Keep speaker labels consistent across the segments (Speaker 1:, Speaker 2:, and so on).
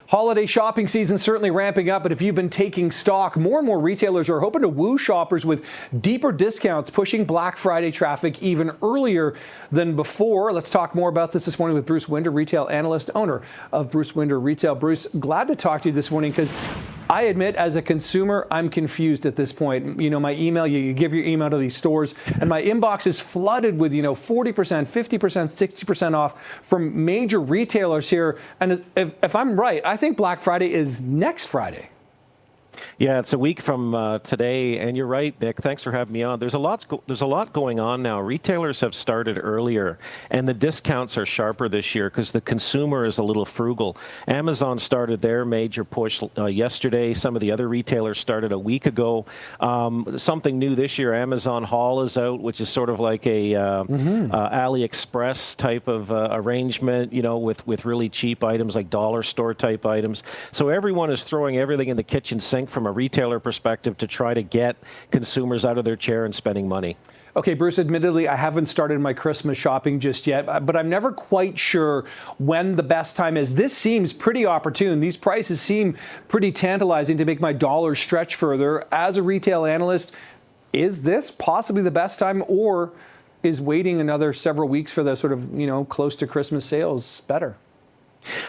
Speaker 1: Holiday shopping season certainly ramping up, but if you've been taking stock, more and more retailers are hoping to woo shoppers with deeper discounts, pushing Black Friday traffic even earlier than before. Let's talk more about this morning with Bruce Winder, retail analyst, owner of Bruce Winder Retail. Bruce, glad to talk to you this morning because I admit, as a consumer, I'm confused at this point. You know, my email, you give your email to these stores, and my inbox is flooded with, 40%, 50%, 60% off from major retailers here. And if I'm right, I think Black Friday is next Friday.
Speaker 2: Yeah, it's a week from today, and you're right, Nick. Thanks for having me on. There's a lot going on now. Retailers have started earlier, and the discounts are sharper this year because the consumer is a little frugal. Amazon started their major push yesterday. Some of the other retailers started a week ago. Something new this year, Amazon Haul is out, which is sort of like a AliExpress type of arrangement, with really cheap items like dollar store type items. So everyone is throwing everything in the kitchen sink from a retailer perspective to try to get consumers out of their chair and spending money.
Speaker 1: Okay, Bruce, admittedly, I haven't started my Christmas shopping just yet, but I'm never quite sure when the best time is. This seems pretty opportune. These prices seem pretty tantalizing to make my dollars stretch further. As a retail analyst, is this possibly the best time, or is waiting another several weeks for the sort of, close to Christmas sales better?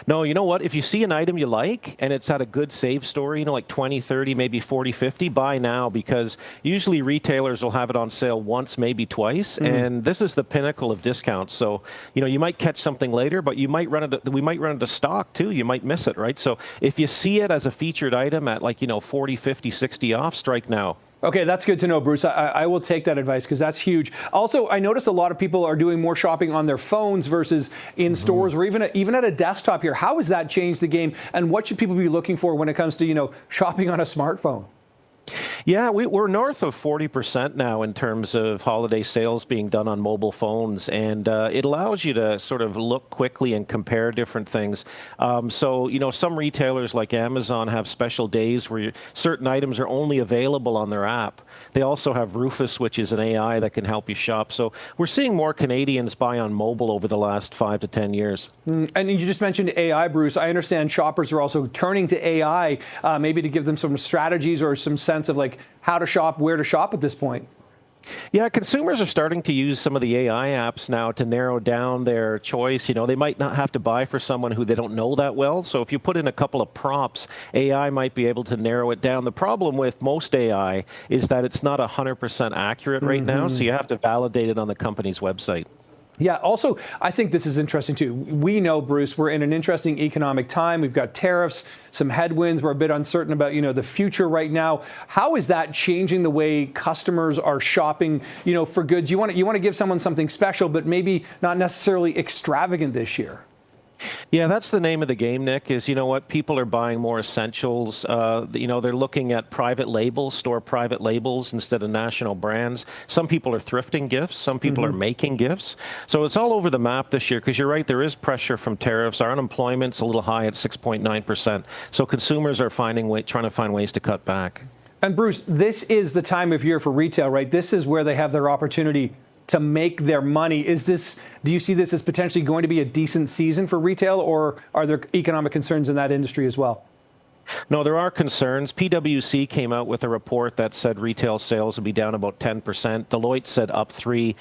Speaker 2: No, you know what? If you see an item you like and it's had a good save story, like 20, 30, maybe 40, 50, buy now, because usually retailers will have it on sale once, maybe twice. And this is the pinnacle of discounts. So, you might catch something later, but we might run into stock too. You might miss it, right? So if you see it as a featured item at 40, 50, 60 off, strike now.
Speaker 1: Okay, that's good to know, Bruce. I will take that advice because that's huge. Also, I notice a lot of people are doing more shopping on their phones versus in stores or even at a desktop here. How has that changed the game, and what should people be looking for when it comes to, shopping on a smartphone?
Speaker 2: Yeah, we're north of 40% now in terms of holiday sales being done on mobile phones, and it allows you to sort of look quickly and compare different things. So, some retailers like Amazon have special days where certain items are only available on their app. They also have Rufus, which is an AI that can help you shop. So we're seeing more Canadians buy on mobile over the last 5 to 10 years.
Speaker 1: And you just mentioned AI, Bruce. I understand shoppers are also turning to AI, maybe to give them some strategies or some sense of how to shop, where to shop at this point.
Speaker 2: Yeah, consumers are starting to use some of the AI apps now to narrow down their choice. They might not have to buy for someone who they don't know that well. So if you put in a couple of prompts, AI might be able to narrow it down. The problem with most AI is that it's not 100% accurate right now, so you have to validate it on the company's website.
Speaker 1: Yeah, also, I think this is interesting, too. We know, Bruce, we're in an interesting economic time. We've got tariffs, some headwinds. We're a bit uncertain about, the future right now. How is that changing the way customers are shopping, for goods? You want to give someone something special, but maybe not necessarily extravagant this year.
Speaker 2: Yeah, that's the name of the game, Nick, is, people are buying more essentials. They're looking at private labels, store private labels instead of national brands. Some people are thrifting gifts. Some people are making gifts. So it's all over the map this year because you're right, there is pressure from tariffs. Our unemployment's a little high at 6.9%. So consumers are trying to find ways to cut back.
Speaker 1: And Bruce, this is the time of year for retail, right? This is where they have their opportunity to make their money. Do you see this as potentially going to be a decent season for retail, or are there economic concerns in that industry as well?
Speaker 2: No, there are concerns. PwC came out with a report that said retail sales will be down about 10%. Deloitte said up 3%.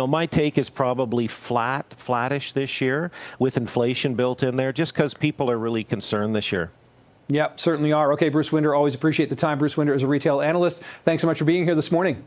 Speaker 2: My take is probably flattish this year with inflation built in there, just because people are really concerned this year.
Speaker 1: Yep, certainly are. Okay, Bruce Winder, always appreciate the time. Bruce Winder is a retail analyst. Thanks so much for being here this morning.